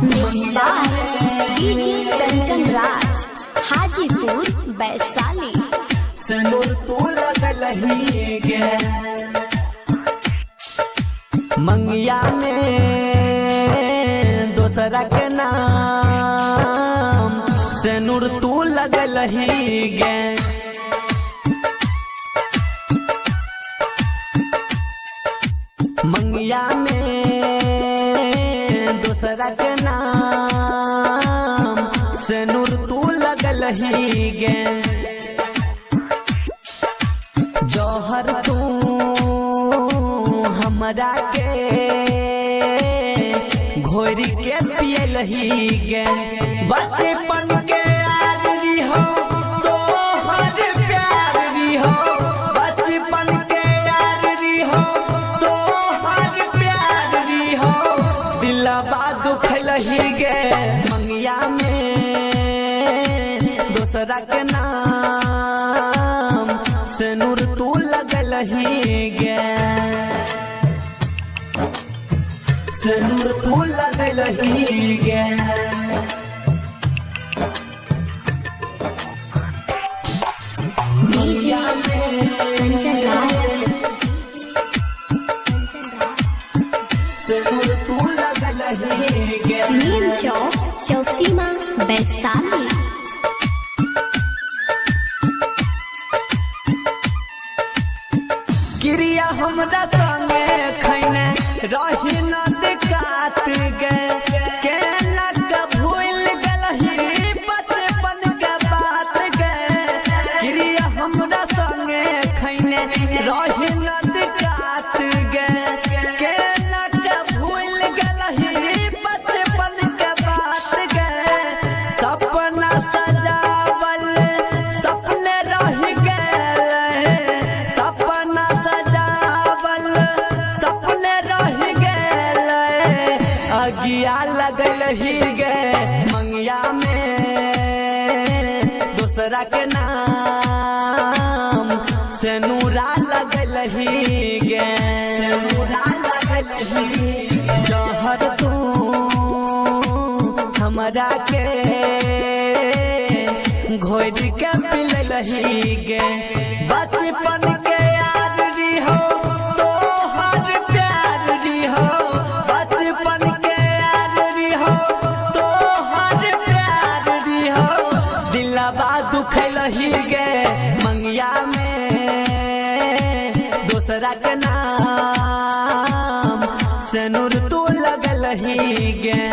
DJ Kanchan Raj Hajipur Vaishali. सिंदूर तू लगलही गे मंगिया में दोसरा के नाम, सिंदूर तू लगलही गे मंगिया में दोसरा के नाम, सिंदूर तू लगलही गे जौहर तू हमरा के घोरी के पियलही गे बचपन के यारी हो तो हर प्यारी हो, बचपन के यारी हो तो हर प्यारी हो, दिलवा दुखलही गे मंगिया में दोसरा के नाम, सिंदूर तू लगलही गे सिंदूर तू लगलही गे डीजे कंचन राज सिंदूर तू लगलही गे नीम चौक चौसीमा वैशाली। क्रिया हमरा संगे खैने रही न दिक्कत गे केना के भूल गलही बचपन के बात गे, क्रिया हमरा संगे खैने रही न दिक्कत गे केना के भूल गलही बचपन के बात गे, सपना सजावल सपने रह गए, सपना सजावल सपने रह गए, अगिया लगलही गे मंगिया में दोसरा के नाम, सिंदूरा लगलही गे सिंदूरा लगलही जौहर तू हमरा के घोरी के पिललही गे बचपन के यारी हो तो हर प्यारी हो, बचपन के यारी हो तो हर प्यारी हो, दिलवा दुखलही गे मंगिया में दोसरा के नाम, सिंदूर तू लगलही गे।